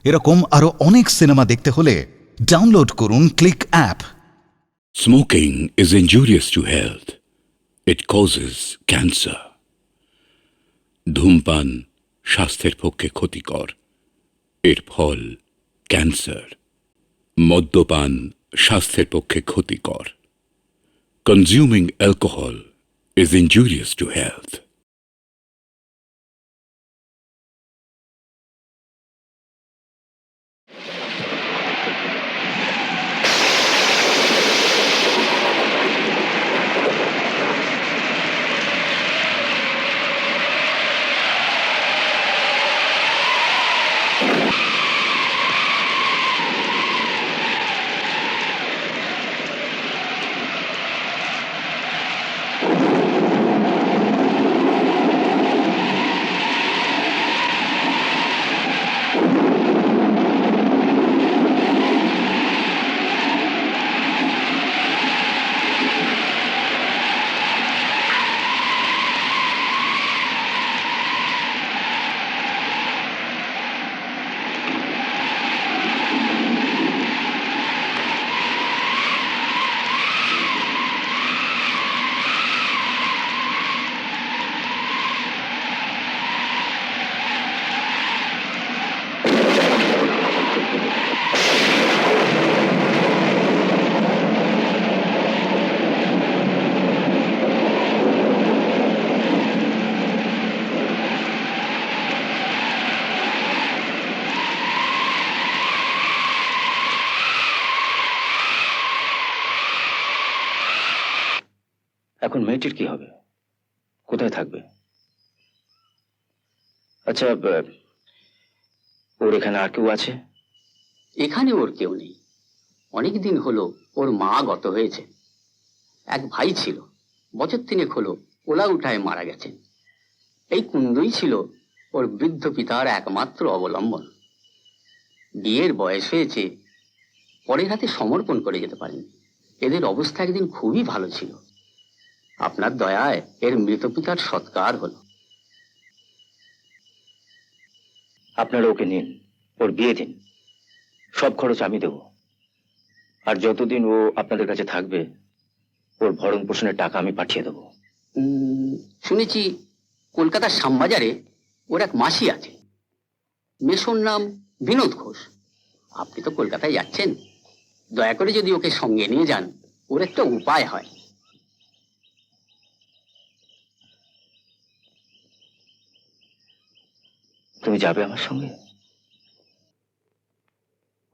এরকম আরো অনেক সিনেমা দেখতে হলে ডাউনলোড করুন click app. Smoking is injurious to health. It causes cancer. ধূমপান স্বাস্থ্যের পক্ষে ক্ষতিকর, এর ফল ক্যান্সার। মদ্যপান স্বাস্থ্যের পক্ষে ক্ষতিকর। Consuming alcohol is injurious to health. এখন মেয়েটির কি হবে, কোথায় থাকবে? আচ্ছা, ওর এখানে আর কেউ আছে? এখানে ওর কেউ নেই। অনেকদিন হলো ওর মা গত হয়েছে। এক ভাই ছিল, বছর 3 হলো ওলা উঠায় মারা গেছেন। এই কুন্দই ছিল ওর বৃদ্ধ পিতার একমাত্র অবলম্বন। বিয়ের বয়স হয়েছে, পরের হাতে সমর্পণ করে যেতে পারেন। এদের অবস্থা একদিন খুবই ভালো ছিল। আপনার দয়ায় এর মৃত পিতার সৎকার হলো। আপনারা ওকে নিন, ওর বিয়ে দিন, সব খরচ আমি দেব। আর যতদিন ও আপনাদের কাছে থাকবে ওর ভরণ পোষণের টাকা আমি পাঠিয়ে দেবো। শুনেছি কলকাতার শ্যামবাজারে ওর এক মাসি আছে, মেশোর নাম বিনোদ ঘোষ। আপনি তো কলকাতায় যাচ্ছেন, দয়া করে যদি ওকে সঙ্গে নিয়ে যান, ওর একটা উপায় হয়। তুমি যাবে আমার সঙ্গে?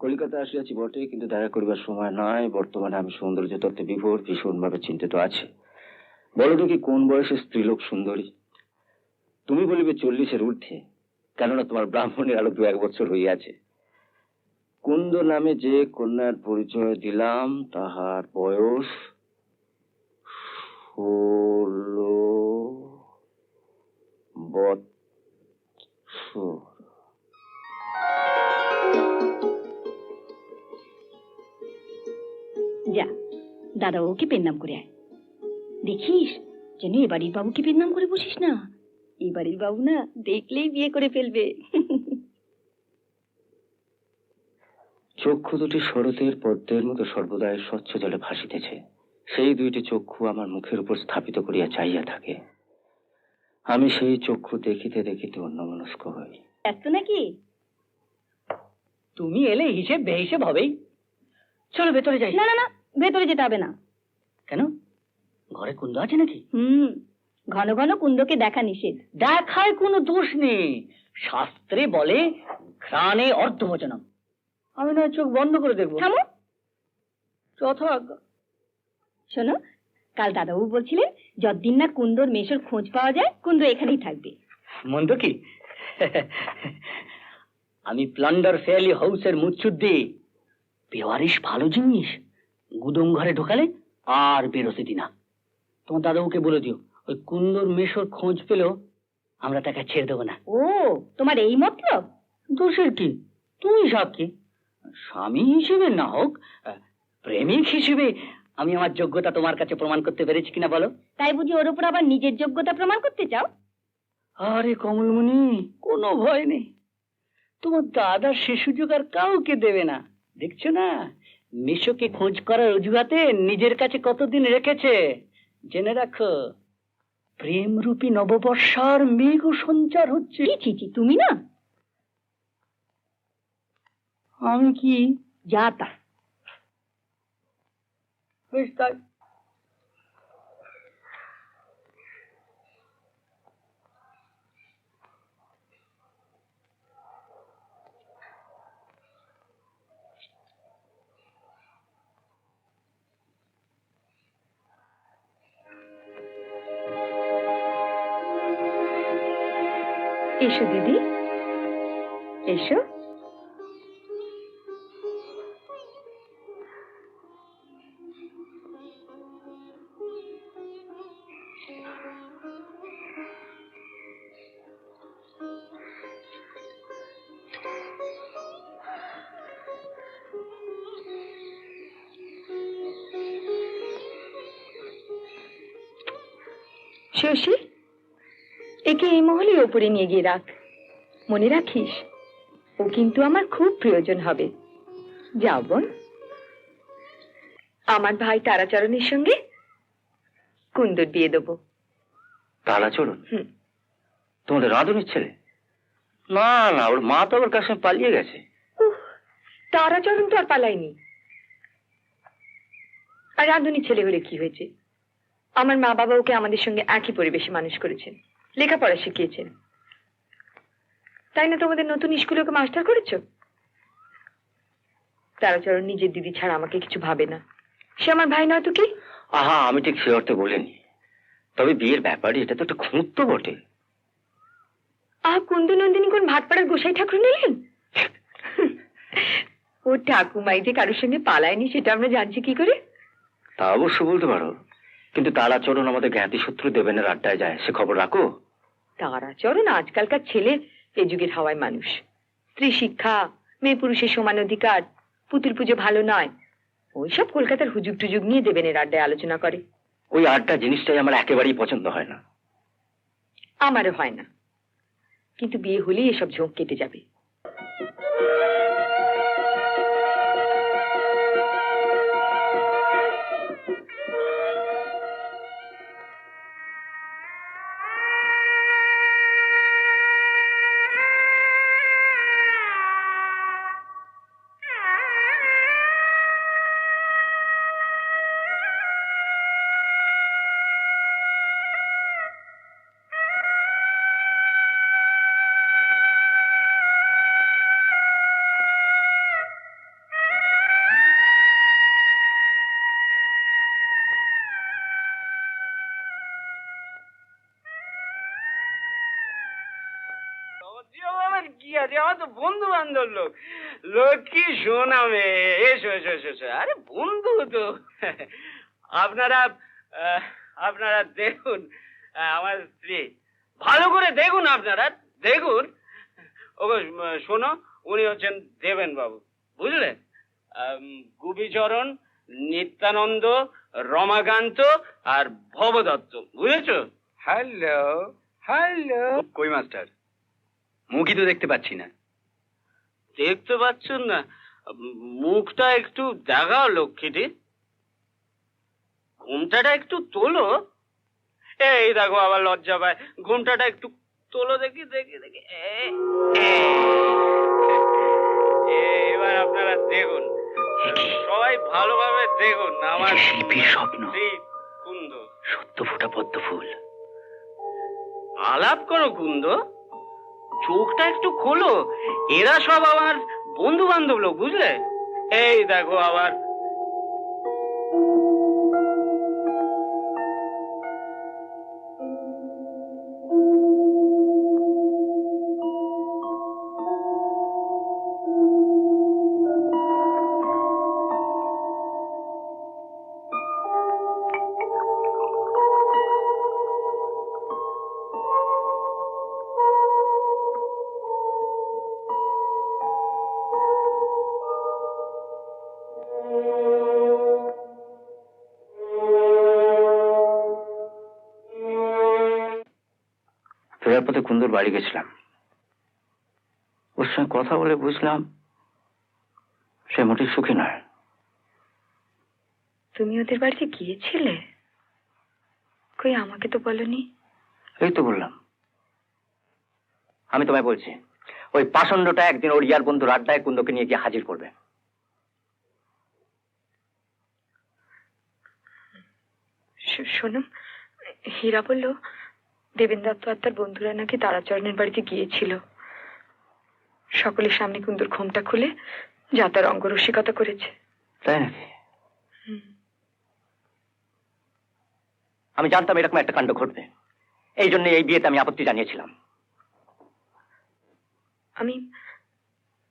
কলকাতা আসিয়াছি বটে, কিন্তু দেখা করিবার সময় নয়। বর্তমানে আমি সৌন্দর্য তত্ত্বে বিভোর, ভীষণভাবে চিন্তিত আছি। বলো তো কি, কোন বয়সে স্ত্রীলোক সুন্দরী? তুমি বলিবে 40-এর ঊর্ধ্বে, কেননা তোমার ব্রাহ্মণের আরো 2-1 বছর হইয়াছে। কুন্দ নামে যে কন্যার পরিচয় দিলাম তাহার বয়স 16 বৎসর। যা, দাদা বাবুকে পেন নাম করে আয়। দেখিস যেন এ বাড়ির বাবুকে পেন নাম করে বসিস না। এই বাড়ির বাবু না দেখলেই বিয়ে করে ফেলবে। চক্ষু দুটি শরতের পদ্মের মতো সর্বদাই স্বচ্ছ জলে ভাসিতেছে। সেই 2টি চক্ষু আমার মুখের উপর স্থাপিত করিয়া চাইয়া থাকে। আমি সেই চক্ষু দেখিতে দেখিতে অন্যমনস্ক হই। ব্যস্ত নাকি? তুমি এলে হিসেব বেহিসেব হবেই। চলো ভেতরে যাই। না না না, ভেতরে যেতে হবে না। কেন, ঘরে কুন্দ আছে নাকি? ঘন ঘন কুন্দকে দেখা নিষেধ। দেখায় কোনো দোষ নেই, শাস্ত্রে বলে ঘ্রাণে অর্ধভোজনম। আমি না চোখ বন্ধ করে দেখবো। থামো, যথাজ্ঞা। শোনো, কাল দাদাবাবু বলছিলেন যতদিন না কুন্দর মেশোর খোঁজ পাওয়া যায় কুন্দ এখানেই থাকবে। মন্দ কি? আমি প্লান্ডার ফেয়ারলি হাউসের মুচ্ছুদ্দি। বেওয়ারিশ ভালো জিনিস গুদম ঘরে ঢোকালে আর বেরোতে দিনা। তোমার দাদাবুকে বলে দিও, ওই কুন্দর মেশোর খোঁজ পেলেও আমরা তাকে ছেড়ে দেবো না। ও, তোমার এই মতলব? দোষের কি, তুমি সাক্ষী। স্বামী হিসেবে না হোক, প্রেমিক হিসেবে আমি আমার যোগ্যতা তোমার কাছে প্রমাণ করতে পেরেছি কিনা বলো? তাই বুঝি ওর উপর আবার নিজের যোগ্যতা প্রমাণ করতে চাও? আরে কমলমণি, কোনো ভয় নেই। তোমার দাদার সে সুযোগ আর কাউকে দেবে না, দেখছো না? মেশোকে খোঁজ করার অজুহাতে নিজের কাছে কতদিন রেখেছে। জেনে রাখো, প্রেমরূপী নববর্ষার মেঘ সঞ্চার হচ্ছে। ছি ছি ছি, তুমি না, আমি কি? যা তা। বেশ তাই। এসো দিদি, এসো। শশী, একে এই মহলের ওপরে নিয়ে গিয়ে রাখ। মনে রাখিস, ও কিন্তু আমার খুব প্রয়োজন হবে। যাও বোন। আমার ভাই তারাচরণের সঙ্গে কুন্দর বিয়ে দেবো। তারাচরণ? হুম। তোমাদের রাঁধুনির ছেলে? না না, ওর মা তো আবার কার সঙ্গে পালিয়ে গেছে। উহ, তারাচরণ তো আর পালায়নি। আর রাঁধুনির ছেলে হলে কি হয়েছে? আমার মা বাবা ওকে আমাদের সঙ্গে একই পরিবেশে মানুষ করেছেন, লেখাপড়া শিখিয়েছেন। তাই না তোমাদের নতুন স্কুলে ওকে মাস্টার করেছো? তারাচরণ নিজের দিদি ছাড়া আমাকে কিছু ভাবে না। সে আমার ভাই নয় তো কি? আহা, আমি ঠিক সে অর্থে বলিনি। তবে বিয়ের ব্যাপারে এটা তো একটা খুঁত তো বটে। কুন্দু নন্দিনী কোন ভাটপাড়ার গোসাই ঠাকুর নিলেন? ও ঠাকুমাই যে কারোর সঙ্গে পালায়নি সেটা আমরা জানছি কি করে? তা অবশ্য বলতে পারো, কিন্তু তারাচরণ আমাদের জ্ঞাতি শত্রু দেবেনের আড্ডায় যায়, সে খবর রাখো? তারাচরণ আজকালকার ছেলে, এ যুগের হাওয়ায় মানুষ। স্ত্রী শিক্ষা, মেয়ে পুরুষের সমান অধিকার, পুতুল পুজো ভালো নয়, ওইসব কলকাতার হুজুগ টুজুগ নিয়ে দেবেনের আড্ডায় আলোচনা করে। ওই আড্ডা জিনিসটাই আমার একেবারেই পছন্দ হয় না। আমারও হয় না, কিন্তু বিয়ে হলেই এসব ঝোঁক কেটে যাবে। কি আছে, আমার তো বন্ধু বান্ধব লোক, লক্ষ্মী সোনা মেয়ে, এসো এসো এসো এসো। আরে বন্ধু তো। আপনারা আপনারা দেখুন, আমার স্ত্রী, ভালো করে দেখুন, আপনারা দেখুন। ও শোনো, উনি হচ্ছেন দেবেন বাবু, বুঝলেন? গুবিচরণ, নিত্যানন্দ, রমাকান্ত আর ভবদত্ত, বুঝেছো? Hello hello. কই মাস্টার, মুখই তো দেখতে পাচ্ছি না। দেখতে পাচ্ছেন না? মুখটা একটু দেখাও লক্ষ্মীটি, ঘুমটাটা একটু তোলো। এই দেখো আবার লজ্জা পায়, ঘুমটাটা একটু তোলো, দেখি দেখি দেখি। এবার আপনারা দেখুন, সবাই ভালোভাবে দেখুন। আমার শিল্পীর স্বপ্ন, স্ত্রী কুন্দ। সত্য ফোটা পদ্ম ফুল। আলাপ করো কুন্দ, চোখটা একটু খোলো। এরা সব আমার বন্ধু বান্ধব লোক, বুঝলে? এই দেখো আবার। ফেরার পথে কুন্দর বাড়ি গেছিলাম। ও ওর সঙ্গে কথা বলে বুঝলাম সে মোটেই সুখী নয়। তুমি ওদের বাড়িতে গিয়েছিলে? কই, আমাকে তো বলনি। এই তো বললাম। আমি তোমায় বলছি, ওই পাষণ্ডটা একদিন ওর ইয়ার বন্ধুর আড্ডায় কুন্দকে নিয়ে গিয়ে হাজির করবে। শোনো, হীরা বলল দেবেন দত্ত আর তার বন্ধুরা নাকি তারাচরণের বাড়িতে গিয়েছিল। সকলের সামনে কুন্দর ঘোমটা খুলে যা তার অঙ্গরসিকতা করেছে। তাই নাকি? আমি জানতাম এরকম একটা কাণ্ড ঘটবে, এই জন্য এই বিয়েতে আমি আপত্তি জানিয়েছিলাম। আমি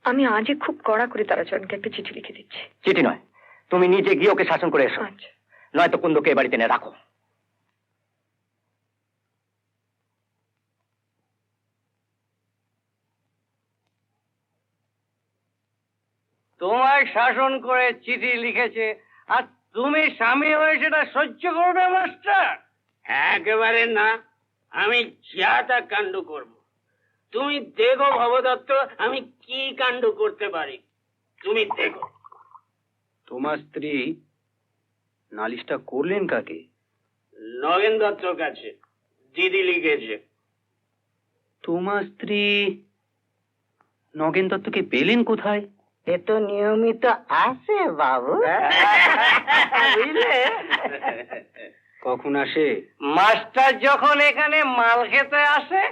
আমি আজই খুব কড়া করে তারাচরণকে একটা চিঠি লিখে দিচ্ছি। চিঠি নয়, তুমি নিজে গিয়ে ওকে শাসন করে এসো। আচ্ছা। নয়তো কুন্দকে এ বাড়িতে এনে রাখো। তোমায় শাসন করে চিঠি লিখেছে আর তুমি স্বামী হয়ে সেটা সহ্য করবে মাস্টার? একেবারে না, আমি যা তা কাণ্ড করব। তুমি দেখো ভবদত্ত, আমি কি কাণ্ড করতে পারি, তুমি দেখো। তোমার স্ত্রী নালিশটা করলেন কাকে? নগেন দত্তর কাছে, দিদি লিখেছে। তোমার স্ত্রী নগেন দত্তকে পেলেন কোথায়? এ তো নিয়মিত আসে বাবু, বুঝলে? কখন আসে? মাস্টার যখন এখানে মাল খেতে আসে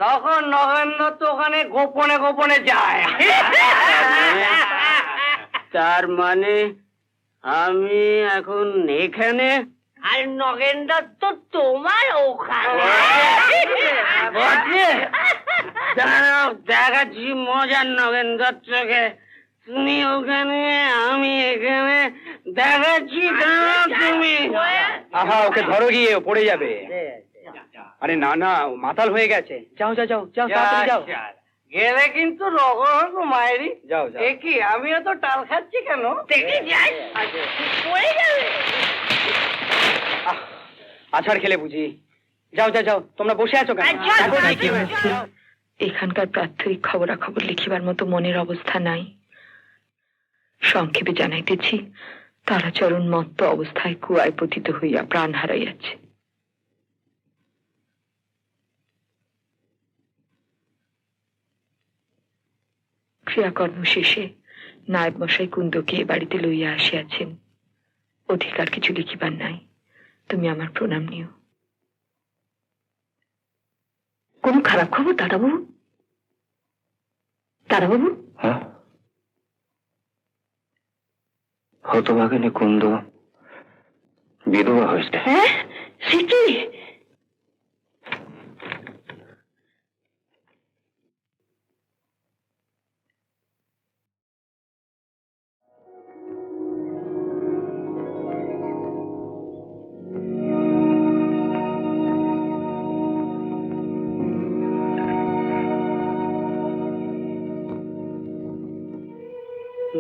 তখন নগেন দত্ত ওখানে গোপনে গোপনে যায়। তার মানে আমি এখন এখানে আর নগেন দত্ত তোমার ওখানে। দাঁড়াও, দেখাচ্ছি মজার নগেন দত্তকে। তুমি ওখানে, আমি এখানে, দেখাচ্ছি। দাঁড়াও তুমি। আহা, ওকে ধরো গিয়ে, ও পড়ে যাবে। আরে না না, ও মাতাল হয়ে গেছে। যাও যাও যাও যাও, তাড়াতাড়ি যাও। গেলে কিন্তু রকম মায়েরি। যাও যাও। এ কি, আমিও তো টাল খাচ্ছি কেন? দেখে যাই, পড়ে যাবে। আছাড় খেলে বুঝি। যাও যাও যাও, তোমরা বসে আছো কেন? দেখো দেখি কি হয়েছে। এখানকার প্রাত্যহিক খবরাখবর লিখিবার মতো মনের অবস্থা নাই। সংক্ষেপে জানাইতেছি, তারাচরণ মত্ত অবস্থায় কুয়ায় পতিত হইয়া প্রাণ হারাইয়াছে। ক্রিয়াকর্ম শেষে নায়েব মশাই কুন্দকে এ বাড়িতে লইয়া আসিয়াছেন। অধিকার কিছু লিখিবার নাই, তুমি আমার প্রণাম নিও। কোন খারাপ খবর দাদাবাবু? দাদাবাবু, হ্যাঁ, হতভাগিনী কুন্দ বিধবা হয়েছে। হ্যাঁ, সে কি?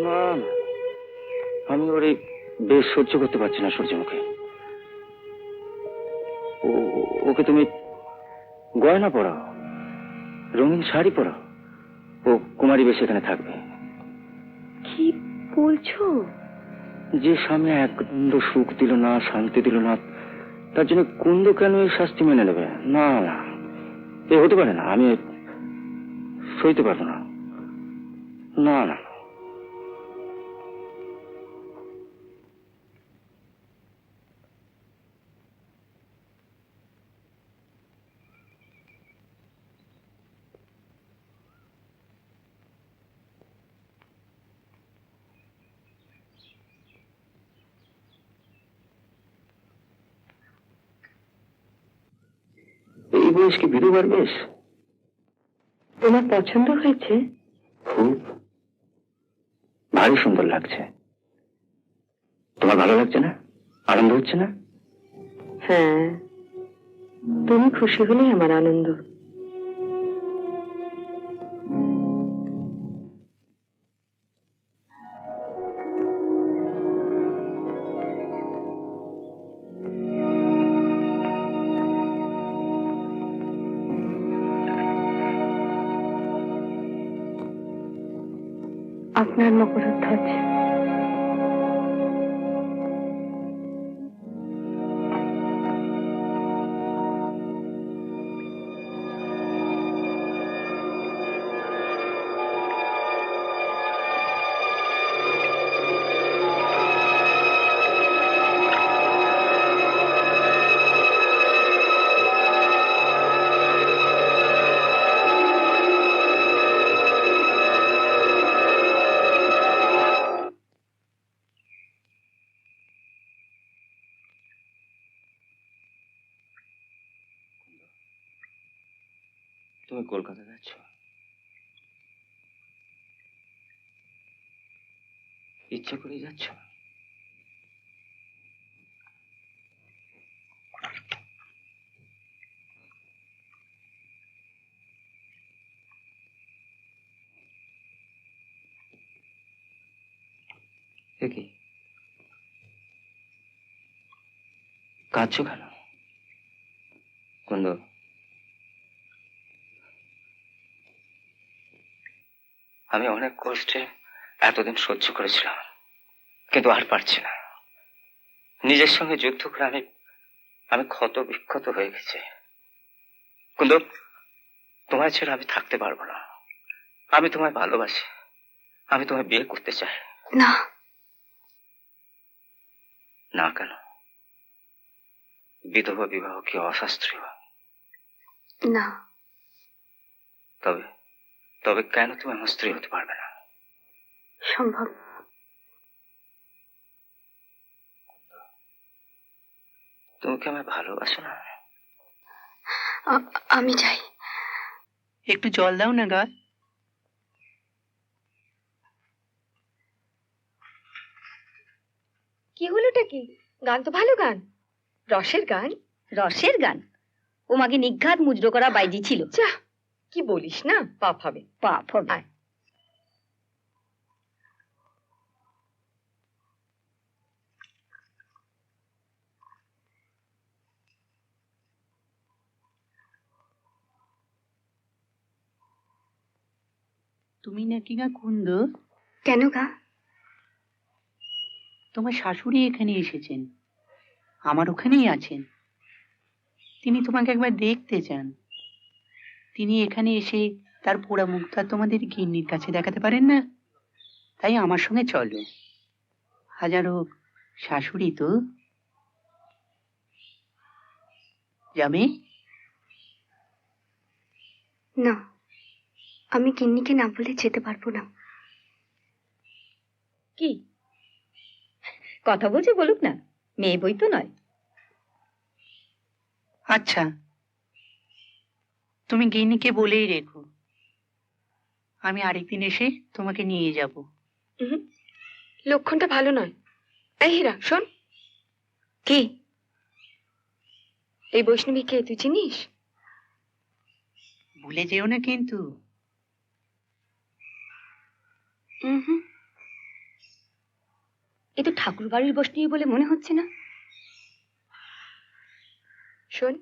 না না, আমি ওর এই বেশ সহ্য করতে পারছি না সূর্যমুখী। ওকে তুমি গয়না পরাও, রঙিন শাড়ি পরাও, ও কুমারী বেশ এখানে থাকবে। কি বলছো? যে স্বামী এক কুন্দ সুখ দিল না, শান্তি দিল না, তার জন্য কুন্দ কেন এই শাস্তি মেনে নেবে? না না, এ হতে পারে না, আমি সইতে পারবো না। না না, এই বয়স কি বিধবার বেশ? তোমার পছন্দ হয়েছে? খুব, ভারী সুন্দর লাগছে। তোমার ভালো লাগছে না? আনন্দ হচ্ছে না? হ্যাঁ, তুমি খুশি হলেই আমার আনন্দ। আপনার মকরধ্বজ। তুমি কলকাতা যাচ্ছ? ইচ্ছে করেই যাচ্ছ? কি কাঁদছো কেন কুন্দ? আমি অনেক কষ্টে এতদিন সহ্য করেছিলাম, কিন্তু আর পারছি না। নিজের সঙ্গে যুদ্ধ করে আমি ক্ষত বিক্ষত হয়ে গেছি। কুন্দ, তোমায় ছেড়ে আমি থাকতে পারবো না। আমি তোমায় ভালোবাসি, আমি তোমায় বিয়ে করতে চাই। না। না কেন? বিধবা বিবাহ কি অশাস্ত্রীয়? না। তবে তবে কেন তুমি আমার স্ত্রী হতে পারবে না? সম্ভব। তুমি কি আমায় ভালোবাসো না? আমি চাই। একটু জল দাও না গা। কি হলোটা কি? গান তো ভালো গান, রসের গান। রসের গান? ও মাগে নিঘাত মুজরো করা বাইজি ছিল। যা, কি বলিস না, পাপ হবে। পাপ হবে। আয়। তুমি নাকি গা কুন্দ? কেন গা? তোমার শাশুড়ি এখানে এসেছেন, আমার ওখানেই আছেন। তিনি তোমাকে একবার দেখতে চান। তিনি এখানে এসে তার পোড়া মুখটা তোমাদের গিন্নির কাছে দেখাতে পারেন না, তাই আমার সঙ্গে চলো। হাজারো শাশুড়ি তো। যাবে? না, আমি কিন্নিকে না বলে যেতে পারবো না। কি কথা বলছে বলুক না, মেয়ে বই তো নয়। আচ্ছা, তুমি গিন্নিকে বলেই রেখো, আমি আরেকদিন এসে তোমাকে নিয়ে যাব। লক্ষণটা ভালো নয়। এই হীরা, শোন। কি? এই বৈষ্ণবী কে তুই চিনিস? ভুলে যেও না কিন্তু। এ তো ঠাকুর বাড়ির বৈষ্ণবী বলে মনে হচ্ছে না। শোন,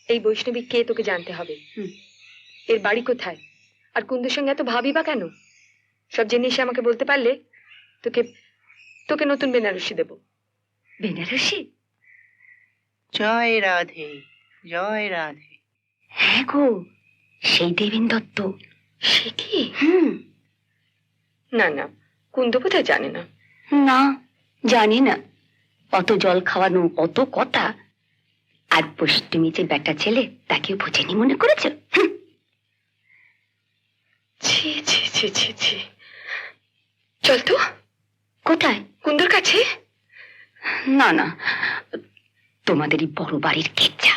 এই বৈষ্ণবী কে তোকে জানতে হবে। এর বাড়ি কোথায়, আর কুন্দের সঙ্গে এত ভাবি বা কেন? সব জেনে এসে আমাকে বলতে পারলে তোকে তোকে নতুন বেনারসি দেব। বেনারসি? জয় রাধে, জয় রাধে। হ্যাঁ গো, সেই দেবেন দত্ত। সে কি? না না, কুন্দ বোধহয় জানে না। না, জানি না। অত জল খাওয়ানো, অত কথা, আর বৈষ্ণবী যে বেটা ছেলে তাকেও বোঝেনি মনে করেছ? ছি ছি ছি ছি ছি। চল তো। কোথায়? কুন্দর কাছে। না না, তোমাদেরই বড় বাড়ির কেচ্ছা,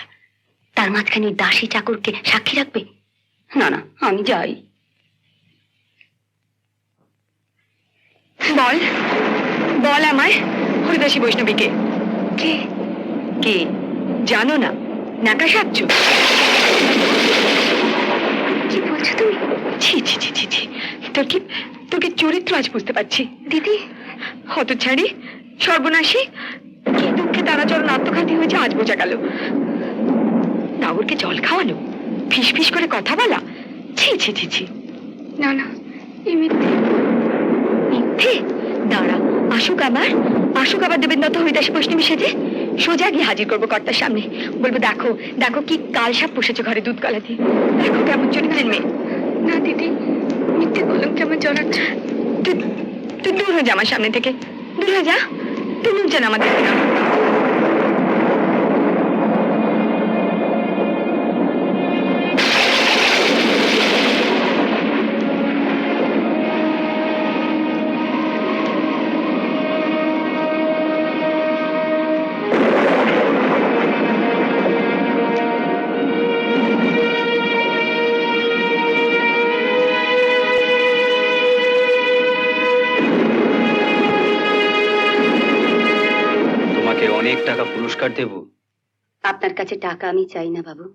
তার মাঝখানে ওই দাসী চাকরকে সাক্ষী রাখবে? না না, আমি যাই। বল বল আমায়, হরিদাসী বৈষ্ণবীকে কে? কে জানো না? নাকা সাচ্ছ? কি বলছো তুমি? ছি ছি ছি ছি ছি। তোর কি চরিত্র আজ বুঝতে পারছি। দিদি, হতছাড়ি, সর্বনাশী, কি দুঃখে তারাচরণ আত্মঘাতী হয়েছে আজ বোঝা গেল। নাগরকে জল খাওয়ানো, ফিস ফিস করে কথা বলা, ছি ছি ছি ছি। না না, এই মিথ্যে মিথ্যে দাঁড়া, আসুক আবার দেবেন্দ্র হরিদাস বৈষ্ণবী সেজে সোজা গিয়ে হাজির করবো কর্তার সামনে। বলবো, দেখো দেখো কি কাল সাপ পুষেছে ঘরে দুধ কলা দিয়ে, দেখো কেমন চরিত্রের মেয়ে। না দিদি, মিথ্যে বললাম কেমন জড়াচ্ছে। তুই দূর হয়ে যা আমার সামনে থেকে, দূর হয়ে যা, তুই মুখ যেন আমাদের না। তোমাকে অনেক টাকা পুরস্কার দেব। আপনার কাছে টাকা আমি চাই না বাবু।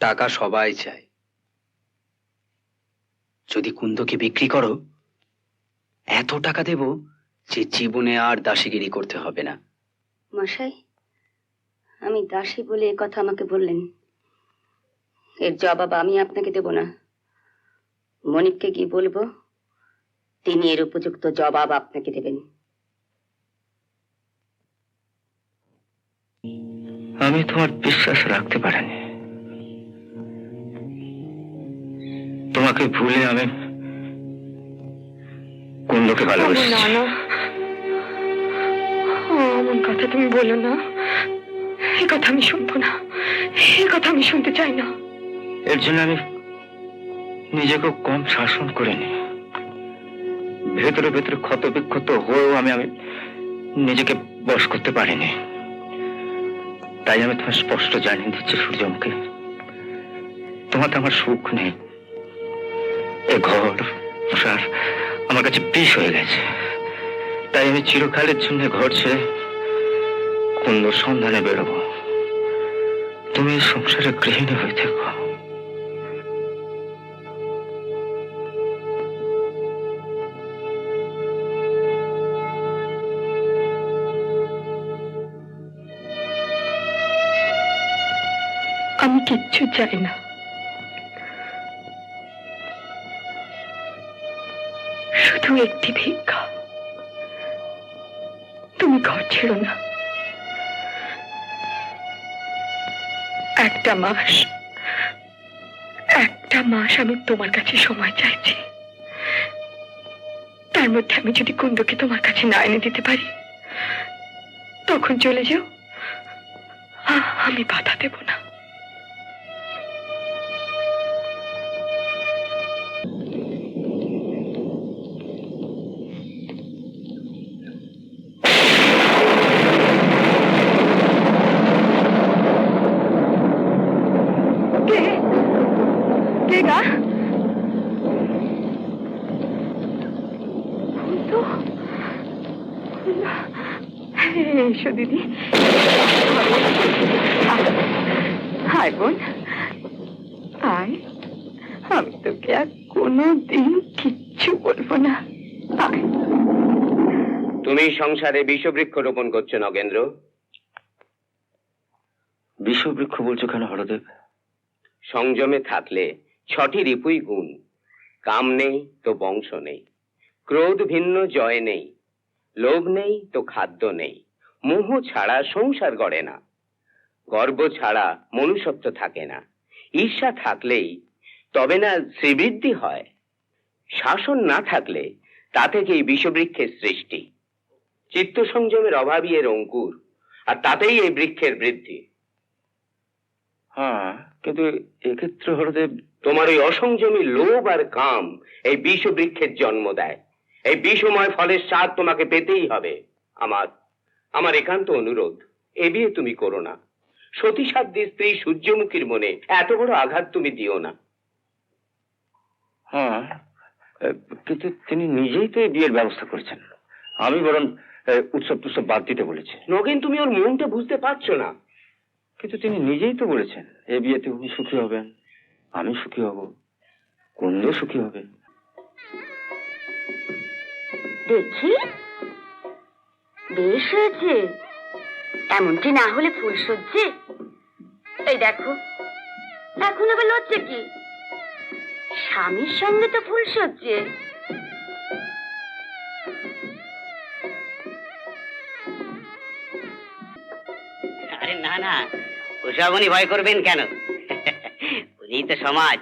টাকা সবাই চায়। যদি কুন্দকে বিক্রি করো, এত টাকা দেব যে জীবনে আর দাসীগিরি করতে হবে না। মশাই, আমি দাসী বলে এ কথা আমাকে বললেন, এর জবাব আমি আপনাকে দেব না। মনিককে কি বলবো, তিনি এর উপযুক্ত জবাব আপনাকে দেবেন। আমি তোমার বিশ্বাস রাখতে পারিনি। তোমাকে ভুলে আমি কুন্দকে ভালোবাসি। না না, এমন কথা তুমি বলো না। এই কথা আমি শুনবো না, এই কথা আমি শুনতে চাই না। এর জন্য আমি নিজেকে কম শাসন করিনি। ভেতরে ভেতরে ক্ষত বিক্ষত হয়েও আমি নিজেকে বশ করতে পারিনি। তাই আমি তোমার স্পষ্ট জানিয়ে দিচ্ছি সূর্যমুখী, তোমাতে আমার সুখ নেই। এ ঘর সংসার আমার কাছে বিষ হয়ে গেছে। তাই আমি চিরকালের জন্য ঘর ছেড়ে কুন্দর সন্ধানে বেরোবো। তুমি এই সংসারে গৃহিণী হয়ে থেকো। আমি কিচ্ছু চাই না, শুধু একটি ভিক্ষা। তুমি ঘর ছেড়ো না। একটা মাস আমি তোমার কাছে সময় চাইছি। তার মধ্যে আমি যদি কুন্দকে তোমার কাছে না এনে দিতে পারি, তখন চলে যাও, আমি বাধা দেব না। এসো দিদি, হাই বোন, আয়। আমি তোকে আর কোনোদিন কিচ্ছু বলবো না। আয়। তুমি সংসারে বিষবৃক্ষ রোপণ করছো নগেন্দ্র। বিষবৃক্ষ বলছো কেন হরদেব? সংযমে থাকলে 6টি রিপুই গুণ। কাম নেই তো বংশ নেই, ক্রোধ ভিন্ন জয় নেই, লোভ নেই তো খাদ্য নেই, মোহ ছাড়া সংসার গড়ে না, গর্ব ছাড়া মনুষ্যত্ব থাকে না, ঈর্ষা থাকলেই তবে না শ্রীবৃদ্ধি হয়, শাসন না থাকলে তা থেকেই বিষবৃক্ষের সৃষ্টি। চিত্ত সংযমের অভাবই এর অঙ্কুর, আর তাতেই এই বৃক্ষের বৃদ্ধি। হ্যাঁ, কিন্তু এক্ষেত্রে হরদেব তোমার ওই অসংযমী লোভ আর কাম এই বিষবৃক্ষের জন্ম দেয়। এই বিষময় ফলের স্বাদ তোমাকে পেতেই হবে। আমার একান্ত অনুরোধ, এ বিয়ে তুমি করো না। সতীসাধ্যী স্ত্রী সূর্যমুখীর মনে এত বড় আঘাত তুমি দিও না। হ্যাঁ, কিন্তু তিনি নিজেই তো এই বিয়ের ব্যবস্থা করেছেন। আমি বরং উৎসব টুৎসব বাদ দিতে বলেছি। নগেন, তুমি ওর মনটা বুঝতে পারছো না। কিন্তু তিনি নিজেই তো বলেছেন এই বিয়েতে উনি সুখী হবেন, আমি সুখী হব, কুন্দ সুখী হবে। দেখি, বেশ হয়েছে। এমনটি না হলে ফুল সজ্জে। এই দেখো, এখন আবার লজ্জে কি? স্বামীর সঙ্গে তো ফুল সজ্জে। আরে না না, ওসব উনি ভয় করবেন কেন? উনি তো সমাজ।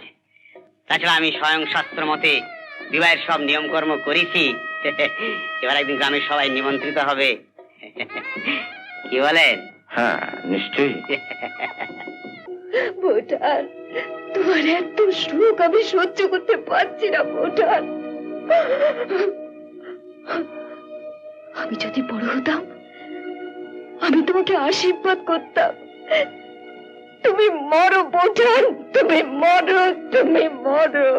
তাছাড়া আমি স্বয়ং শাস্ত্র মতে বিবাহের সব নিয়মকর্ম করেছি। এবার একদিন গ্রামের সবাই নিমন্ত্রিত হবে। কি বলেন? হ্যাঁ, নিশ্চয়ই। বোঠান, তোমার এত সুখ আমি সহ্য করতে পারছি না বোঠান। আমি যদি বড় হতাম, আমি তোমাকে আশীর্বাদ করতাম। তুমি মরো বোঠান, তুমি মরো, তুমি মরো।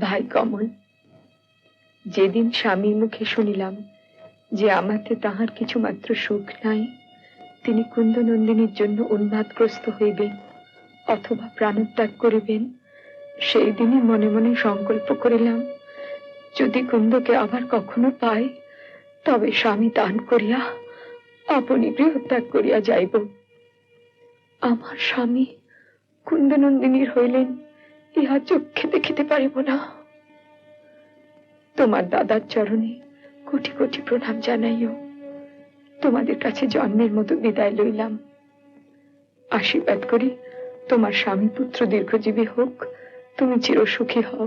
ভাই কমল, যেদিন স্বামীর মুখে শুনিলাম যে আমাতে তাহার কিছু মাত্র সুখ নাই, তিনি কুন্দনন্দিনীর জন্য উন্মাদগ্রস্ত হইবেন অথবা প্রাণত্যাগ করিবেন, সেই দিনই মনে মনে সংকল্প করিলাম, যদি কুন্দকে আবার কখনো পাই, তবে স্বামী দান করিয়া আপনি গৃহত্যাগ করিয়া যাইব। আমার স্বামী কুন্দনন্দিনীর হইলেন, ইহা চক্ষে দেখিতে পারিব না। তোমার দাদার চরণে কোটি কোটি প্রণাম জানাইও। তোমাদের কাছে জন্মের মতো বিদায় লইলাম। আশীর্বাদ করি তোমার স্বামী পুত্র দীর্ঘজীবী হোক, তুমি চিরসুখী হও।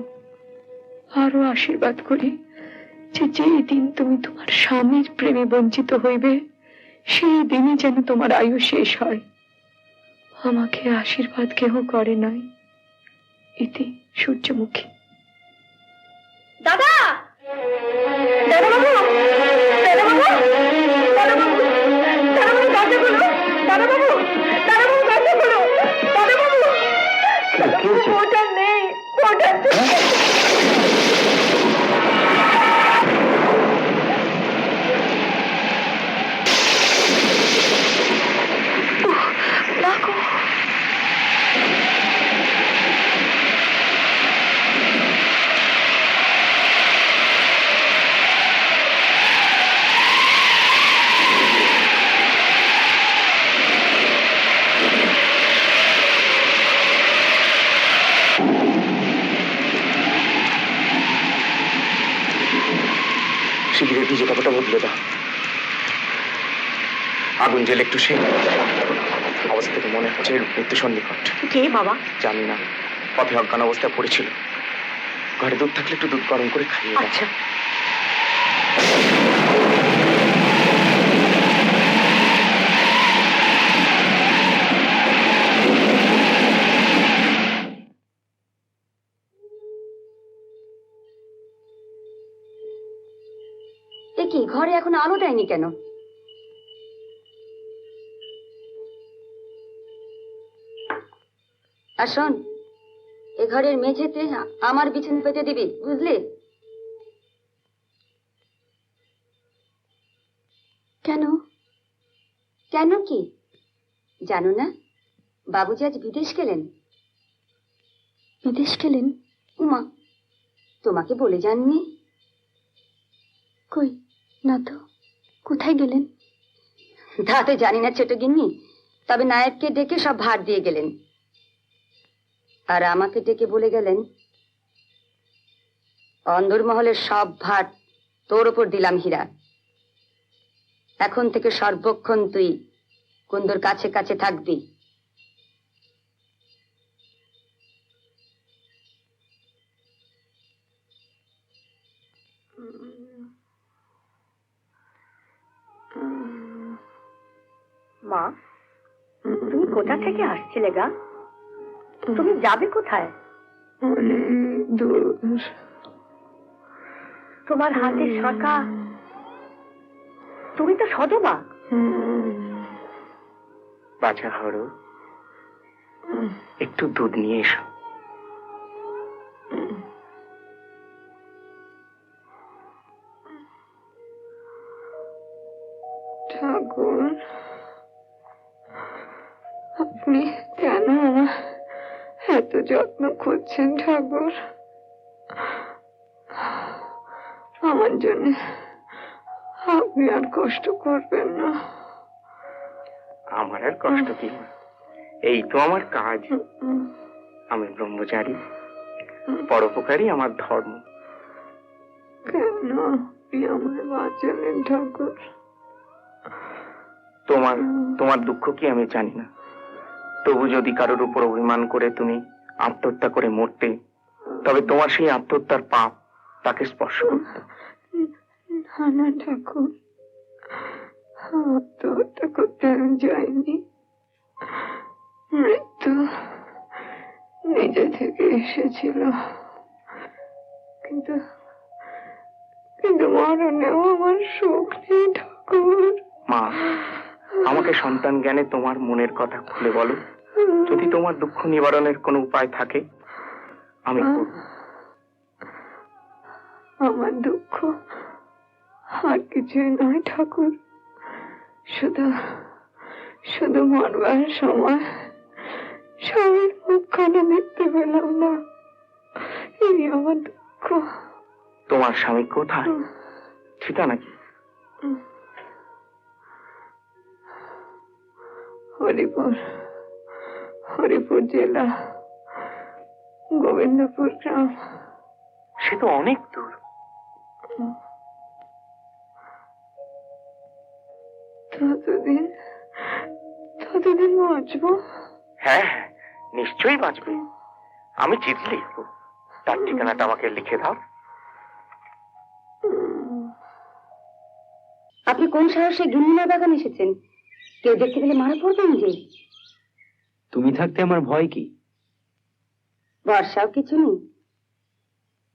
আরো আশীর্বাদ করি যে যেই দিন তুমি তোমার স্বামীর প্রেমে বঞ্চিত হইবে, সেই দিনই যেন তোমার আয়ু শেষ হয়। আমাকে আশীর্বাদ কেহ করে নাই। ইতি সূর্যমুখী। দাদা, দাদা বাবু, দাদা বাবু, দাদা বাবু, দাদা বাবু, দরজা খোলো, দাদা বাবু, দাদা বাবু, দরজা খোলো, দাদা বাবু। ওটা নেই, ওটা ডাকো। শিগগিরই ডিজে কাপড়টা বদলে দাও। আগুন জেলে একটু সে অবস্থা থেকে মনে হচ্ছে মৃত্যু সন্নিকট। কে বাবা? জানি না, পথে অজ্ঞান অবস্থায় পড়েছিল। ঘরে দুধ থাকলে একটু দুধ গরম করে খাইয়ে দাও। আচ্ছা। এ কি, ঘরে এখন আলো দেয়নি কেন? আর শোন, এ ঘরের মেঝেতে আমার বিছানা পেতে দিবি, বুঝলি? কেন? কেন কি জানো না? বাবুজি আজ বিদেশ গেলেন। বিদেশ গেলেন? উমা, তোমাকে বলে যাননি? কই না তো, কোথায় গেলেন? তা তো জানি না ছোট গিন্নি, তবে নায়েবকে ডেকে সব ভার দিয়ে গেলেন। আর আমাকে ডেকে বলে গেলেন, অন্দরমহলের সব ভার তোর ওপর দিলাম হীরা। এখন থেকে সর্বক্ষণ তুই কুন্দর কাছে কাছে থাকবি। মা, তুমি কোথা থেকে আসছিলে গা? তুমি যাবে কোথায়? তোমার হাতে শাঁখা, তুমি তো সধবা। বাছা হরু, একটু দুধ নিয়ে এসো। ঠাকুর, আপনি কেন আমার এত যত্ন করছেন ঠাকুর? আমার জন্য আপনি আর কষ্ট করবেন না। আমার আর কষ্ট কি মা, এই তো আমার কাজ। আমি ব্রহ্মচারী, পরোপকারী আমার ধর্ম। কেন আপনি আমায় বাঁচালেন ঠাকুর? তোমার তোমার দুঃখ কি আমি জানি না, তবু যদি কারোর উপর অভিমান করে তুমি আত্মহত্যা করে মরতে, তবে তোমার সেই আত্মহত্যার পাপ তাকে স্পর্শ করত। না না ঠাকুর, আত্মহত্যা করতে আমি যাইনি। মৃত্যু নিজে থেকে এসেছিল, কিন্তু কিন্তু মরণেও আমার সুখ নেই ঠাকুর। মা, আমাকে সন্তান জ্ঞানে তোমার মনের কথা খুলে বলো। যদি তোমার দুঃখ নিবারণের কোনো উপায় থাকে আমি করব। আমার দুঃখ আর কিছুই নয় ঠাকুর, শুধু শুধু মরবার সময় স্বামীর মুখখানা দেখতে পেলাম না, এই আমার দুঃখ। তোমার স্বামী কোথায়? সেটা নাকি? হরিপুর, হরিপুর জেলা, গোবিন্দপুর গ্রাম। সে তো অনেক দূর। ততদিন ততদিন বাঁচবো? হ্যাঁ হ্যাঁ, নিশ্চয়ই বাঁচবে। আমি চিঠি লিখবো, তার ঠিকানাটা আমাকে লিখে দাও। আপনি কোন সাহসে গিন্নিমার বাগান এসেছেন? কেউ দেখতে পেলে মারা পড়বেন যে। তুমি থাকতে আমার ভয় কি? বর্ষাও কিছু নেই,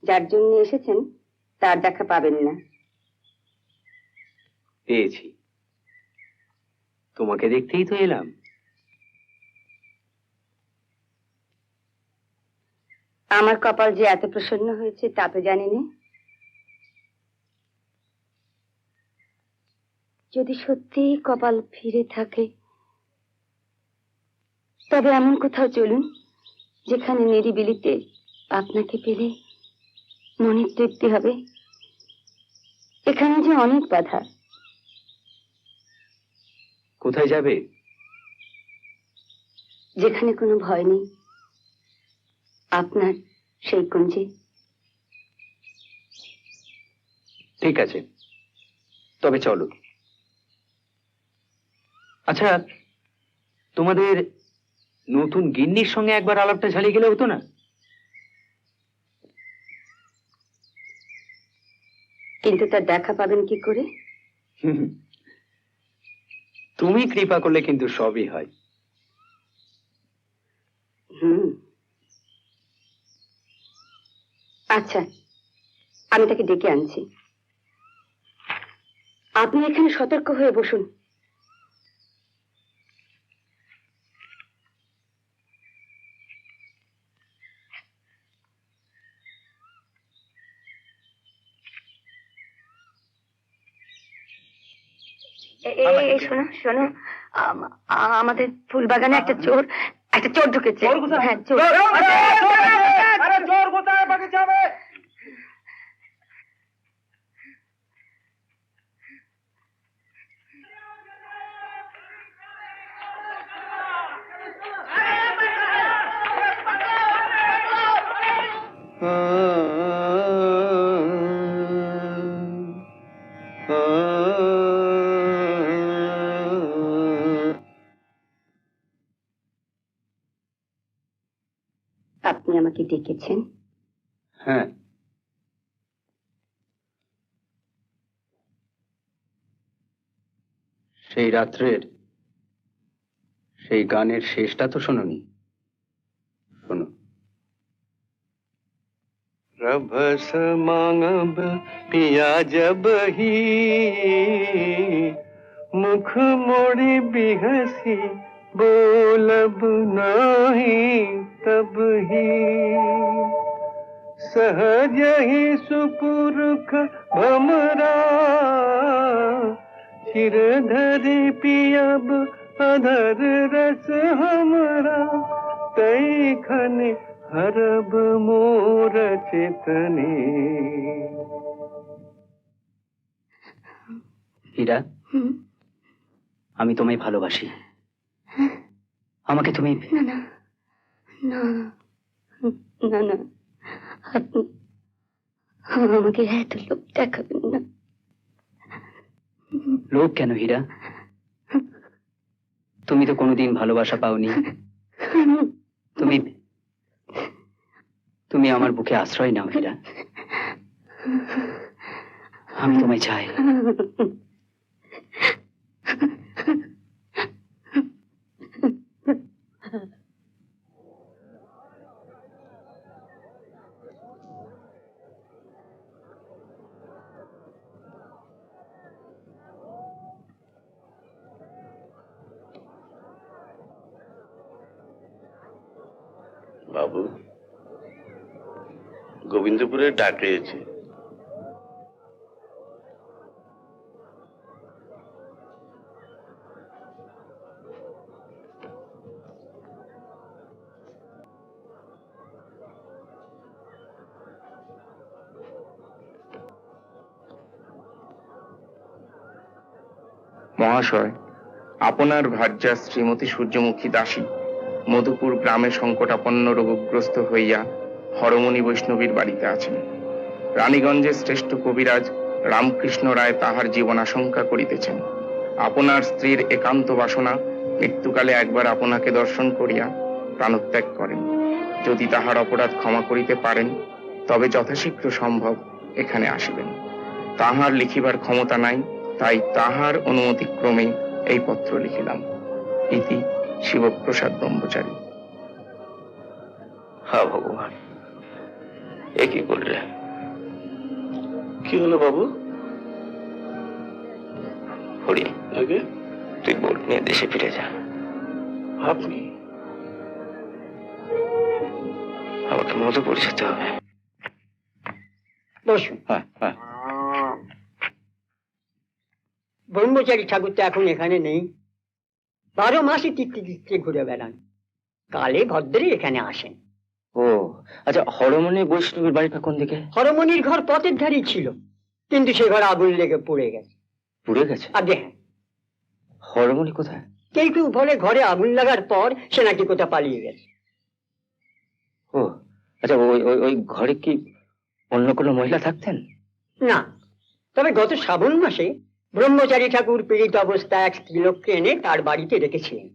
যার জন্য এসেছেন তার দেখা পাবেন না। পেয়েছি, তোমাকে দেখতেই তো এলাম। আমার কপাল যে এত প্রসন্ন হয়েছে তা তো জানি না। যদি সত্যিই কপাল ফিরে থাকে, তবে এমন কোথাও চলুন যেখানে নিরিবিলিতে আপনাকে পেলে মনের তৃপ্তি হবে। এখানে যে অনেক বাধা। কোথায় যাবে? যেখানে কোনো ভয় নেই, আপনার সেই কুঞ্জে। ঠিক আছে, তবে চলো। আচ্ছা, তোমাদের নতুন গিন্নির সঙ্গে একবার আলাপটা ঝালিয়ে গেলে হতো না? কিন্তু তার দেখা পাবেন কি করে? তুমি কৃপা করলে কিন্তু সবই হয়। আচ্ছা, আমি তাকে ডেকে আনছি। আপনি এখানে সতর্ক হয়ে বসুন। শোনো শোনো, আমাদের ফুল বাগানে একটা চোর ঢুকেছে। হ্যাঁ, চোর। আপনি আমাকে ডেকেছেন? হ্যাঁ, সেই রাত্রের সেই গানের শেষটা তো শোনোনি? শোনো। रभस मांगब पिया जब ही मुख मोड़ी बिहसी बोलब नाही तब ही सहज ही सुपुरुख भमरा चिर धरि पियब अधर रस हमरा तई खने हरब मोर चेतने। হীরা, আমি তোমায় ভালোবাসি। আমাকে তুমি না না না না না, আপনি আমাকে এত লোভ দেখাবেন না। লোভ কেন হীরা? তুমি তো কোনোদিন ভালোবাসা পাওনি। তুমি তুমি আমার বুকে আশ্রয় নাও হীরা। আমি তোমায় চাই। বাবু, গোবিন্দপুরে ডাক এসেছে। মহাশয়, আপনার ভার্যা শ্রীমতী সূর্যমুখী দাসী মধুপুর গ্রামে সংকটাপন্ন রোগগ্রস্ত হইয়া হরমণি বৈষ্ণবীর বাড়িতে আছেন। রানীগঞ্জের শ্রেষ্ঠ কবিরাজ রামকৃষ্ণ রায় তাহার জীবন আশঙ্কা করিতেছেন। আপনার স্ত্রীর একান্ত বাসনা মৃত্যুকালে একবার আপনাকে দর্শন করিয়া প্রাণত্যাগ করেন। যদি তাহার অপরাধ ক্ষমা করিতে পারেন তবে যথাশীঘ্র সম্ভব এখানে আসিবেন। তাহার লিখিবার ক্ষমতা নাই, তাই তাহার অনুমতিক্রমে এই পত্র লিখিলাম। ইতি শিবপ্রসাদ ব্রহ্মচারী। হ্যাঁ ভগবান, এ কি করলে? কি হলো বাবু? হরি, আগে তুই বোট নিয়ে দেশে ফিরে যা। আপনি আমাকে মধুপুর যেতে হবে। বসুন। ব্রহ্মচারী ঠাকুর তো এখন এখানে নেই। 12 মাসই তীর্থে তীর্থে ঘুরে বেড়ান। কালে ভদ্রে এখানে আসেন। ও আচ্ছা, হরমণি বৈষ্ণবীর বাড়িটা কোন দিকে? হরমণির ঘর পথের ধারেই ছিল, কিন্তু সে ঘর আগুন লেগে পড়ে গেছে। পুড়ে গেছে? আগে হ্যাঁ, হরমণি কোথায়? কেউ কেউ বলে ঘরে আগুন লাগার পর সে নাকি কোথা পালিয়ে গেছে। ও আচ্ছা, ওই ওই ওই ঘরে কি অন্য কোনো মহিলা থাকতেন? না, তবে গত শ্রাবণ মাসে ব্রহ্মচারী ঠাকুর পীড়িত অবস্থায় এক স্ত্রীলোককে এনে তার বাড়িতে রেখেছিলেন।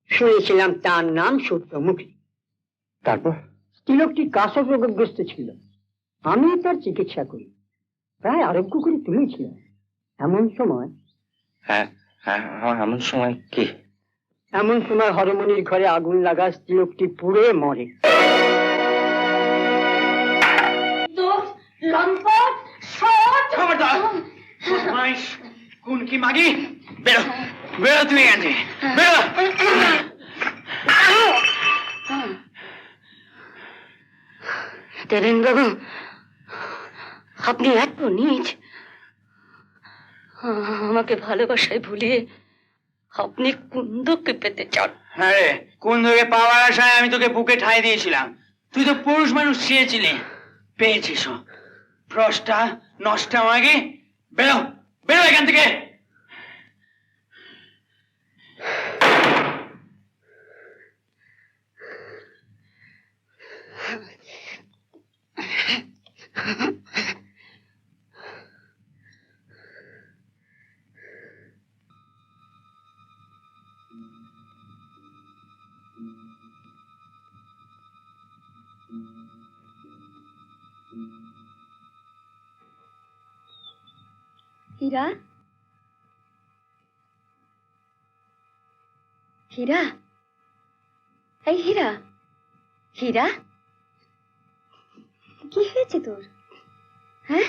শুনেছিলাম তার নাম সূর্যমুখী। তারপর? স্ত্রীলোকটি কাশক রোগগ্রস্ত ছিল। আমি তার চিকিৎসা করি, প্রায় আরোগ্য করে তুলেছিলাম। এমন সময় হ্যাঁ হ্যাঁ, এমন সময় কি? এমন সময় হরমণির ঘরে আগুন লাগা স্ত্রীলোকটি পুড়ে মরে। কোন কি মাগি? বেরো বেরো, তুমি এখান থেকে বেরো। দেবেন বাবু, আপনি এত নীচ। আমাকে ভালোবাসায় ভুলিয়ে আপনি কুন্দকে পেতে চান। হ্যাঁ রে, কুন্দকে পাওয়ার আশায় আমি তোকে বুকে ঠাঁই দিয়েছিলাম। তুই তো পুরুষ মানুষ চেয়েছিলি, পেয়েছিস। ভ্রষ্টা নষ্টা মাগি, বেরো বেরো এখান থেকে। হীরা, হীরা, এই হীরা, হীরা, কি হয়েছে তোর? হ্যাঁ,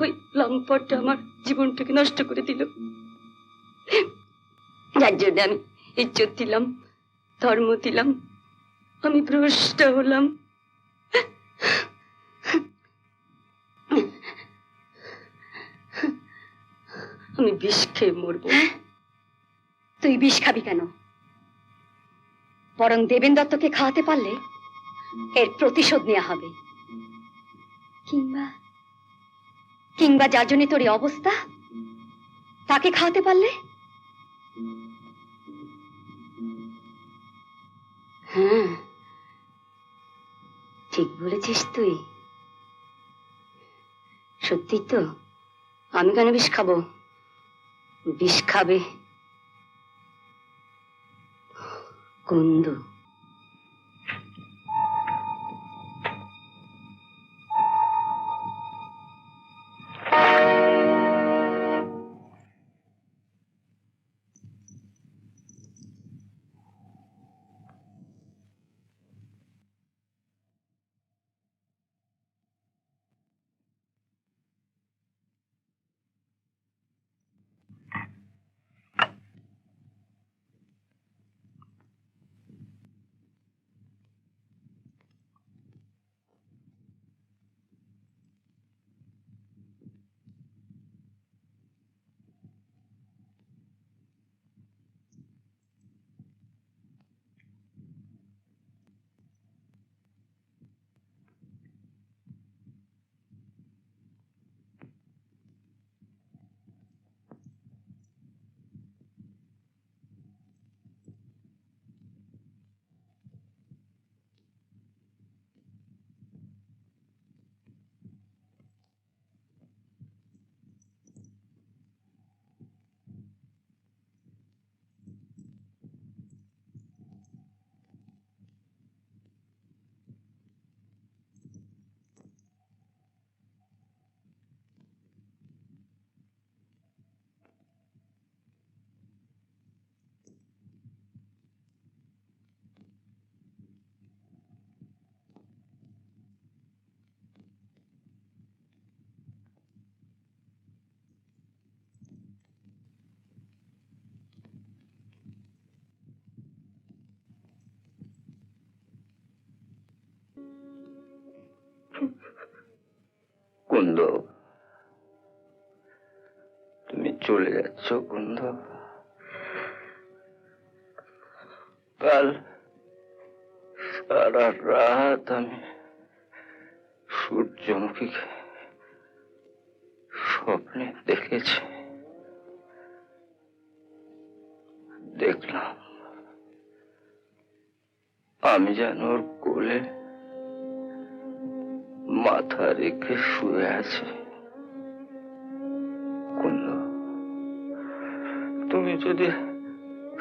ওই লম্পটটা আমার জীবনটাকে নষ্ট করে দিল। যার জন্য আমি ইজ্জত দিলাম, ধর্ম দিলাম, আমি ভ্রষ্ট হলাম। আমি বিষ খেয়ে মরবো। তুই বিষ খাবি কেন? বরং দেবেন দত্তকে খাওয়াতে পারলে এর প্রতিশোধ নেওয়া হবে। কিংবা কিংবা যার জন্য তোর এই অবস্থা, তাকে খাওয়াতে পারলে? হ্যাঁ, ঠিক বলেছিস তুই। সত্যি তো, আমি কেন বিষ খাবো? বিষ খাবে কুন্দু। কুন্দ, তুমি চলে যাচ্ছ কুন্দ? কাল সারা রাত আমি সূর্যমুখীকে স্বপ্নে দেখেছি। দেখলাম আমি যেন ওর কোলে মাথা রেখে শুয়ে আছে। কুন্দ, তুমি যদি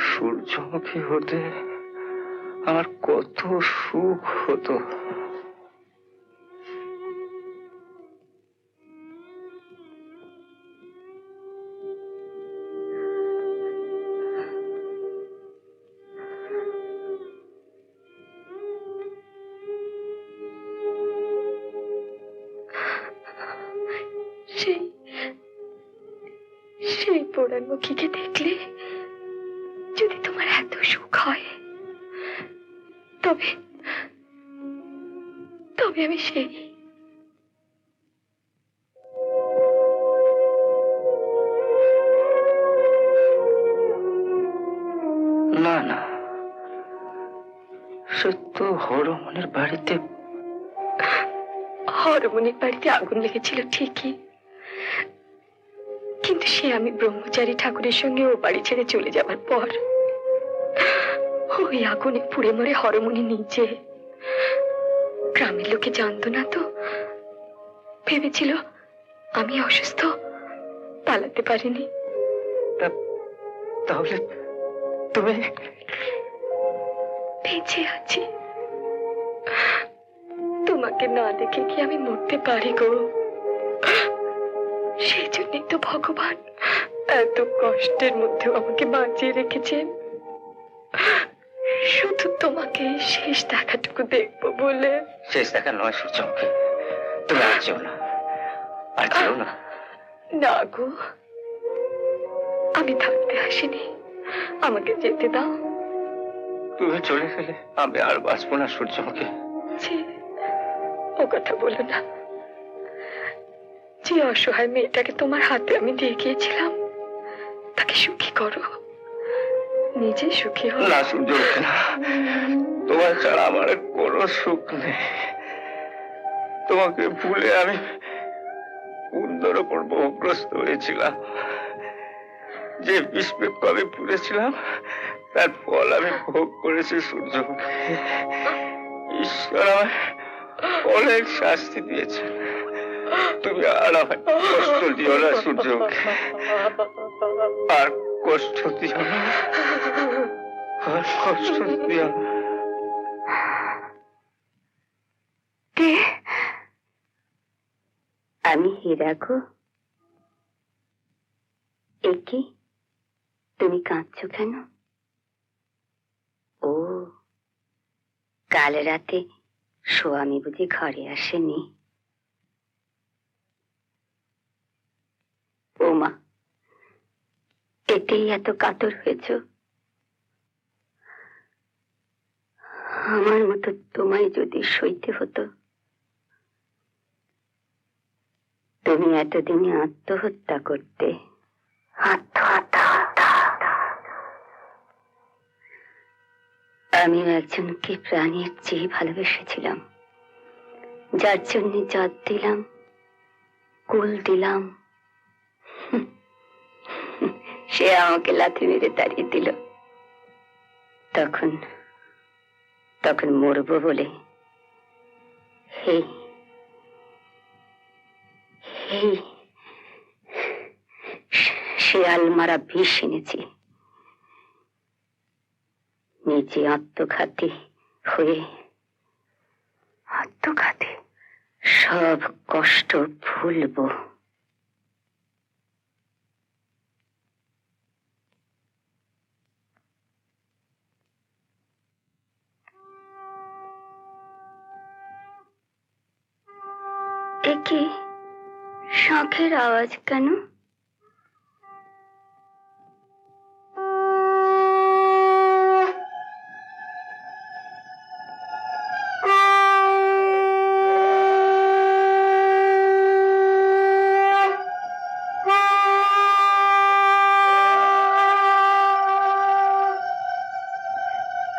সূর্যমুখী হতে আমার কত সুখ হতো। সেই পোড়ামুখীকে দেখলে যদি তোমার এত সুখ হয়, তবে তবে আমি সেই না না, সে তো হরমনির বাড়িতে। হরমনির বাড়িতে আগুন লেগেছিল ঠিকই, কিন্তু সে আমি ব্রহ্মচারী ঠাকুরের সঙ্গে ও বাড়ি ছেড়ে চলে যাবার পর ওই আগুনে পুড়ে মরে হরমনি নিজে। গ্রামের লোকে জানতো না তো, ভেবেছিল আমি অসুস্থ, পালাতে পারিনি। তাহলে তুমি বেঁচে আছি। তোমাকে না দেখে কি আমি মরতে পারি গো? সেই জন্যই তো ভগবান এত কষ্টের মধ্যেও আমাকে বাঁচিয়ে রেখেছেন, শুধু তোমাকে শেষ দেখাটুকু দেখবো বলে। শেষ দেখা নয় সূর্যমুখী, তুমি আর যেও না, আর যেও না। না গো, আমি থাকতে আসিনি, আমাকে যেতে দাও। তুমি চলে গেলে আমি আর বাঁচবো না সূর্যমুখী। ও কথা বলো না। যে অসহায় মেয়েটাকে তোমার হাতে আমি দিয়ে গিয়েছিলাম, তাকে সুখী করো, নিজে সুখী হও। না সূর্যমুখী না, তোমার ছাড়া আমার কোনো সুখ নেই। তোমাকে ভুলে আমি কুন্দর ওপর মোহগ্রস্ত হয়েছিলাম। যে বিস্পেক্ষ আমি পুড়েছিলাম তার ফল আমি ভোগ করেছি সূর্যমুখী। ঈশ্বর আমার অনেক শাস্তি দিয়েছে, তুমি আর আমায় কষ্ট দিও না সূর্যমুখী, আর কষ্ট দিও না, আর কষ্ট দিও না। আমি হীরা গো। একে তুমি কাঁদছো কেন? ও, কাল রাতে স্বামী বুঝি ঘরে আসেনি? ও মা, এতেই এত কাতর হয়েছ? আমার মতো তোমায় যদি সইতে হতো, তুমি এতদিনে আত্মহত্যা করতে। আমিও একজনকে প্রাণের চেয়ে ভালোবেসেছিলাম, যার জন্য জাত দিলাম, কুল দিলাম। সে আমাকে লাথি মেরে তাড়িয়ে দিল। তখন মরবো বলে শিয়াল মারা বিষ এনেছি। নিজে আত্মঘাতী হয়ে সব কষ্ট ভুলবো। একে শখের আওয়াজ কেন?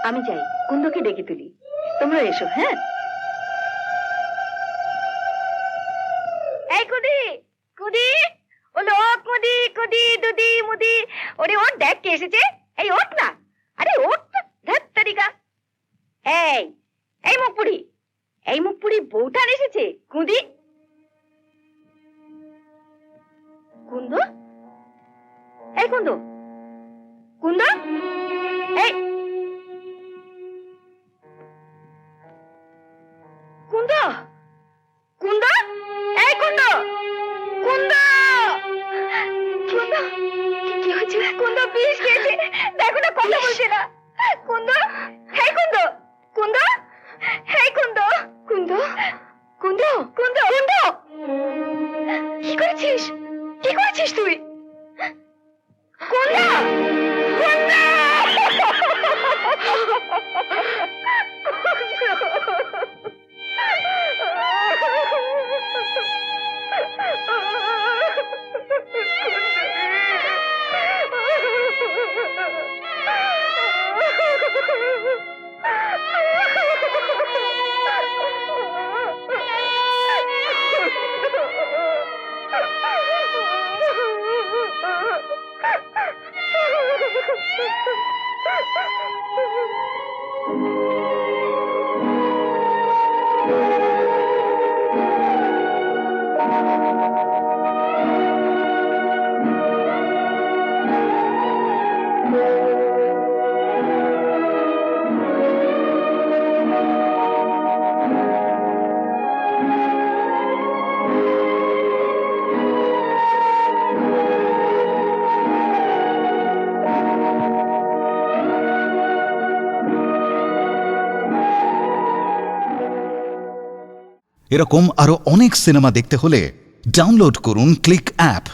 আমি যাই, কুন্দকে ডেকে তুলি, তোমরা এসো। হ্যাঁ, এই কুদি কুদি, ও লোক কুদি কুদি দুদি মুদি, ওরে ওর দেখ কে এসেছে। এই ওঠ না, আরে ওঠ তো, ধ্যাৎ তারিকা। এই মুখপুরি বউঠান এসেছে। কুদি, কুন্দ, এই কুন্দ, কুন্দ, এই কুন্দ, কুন্দ, এই কুন্দ, কুন্দ, কুন্দ, কি হয়েছে? কুন্দ বিষ খেয়েছে, দেখো না, কথা বলছে না। কুন্দ, এই কুন্দ, কুন্দ, এই কুন্দ, কুন্দ, কুন্দ, কুন্দ, কুন্দ, কি করেছিস? কি করেছিস তুই? কুন্দ, কুন্দ, এরকম আরো অনেক সিনেমা দেখতে হলে ডাউনলোড করুন ক্লিক অ্যাপ।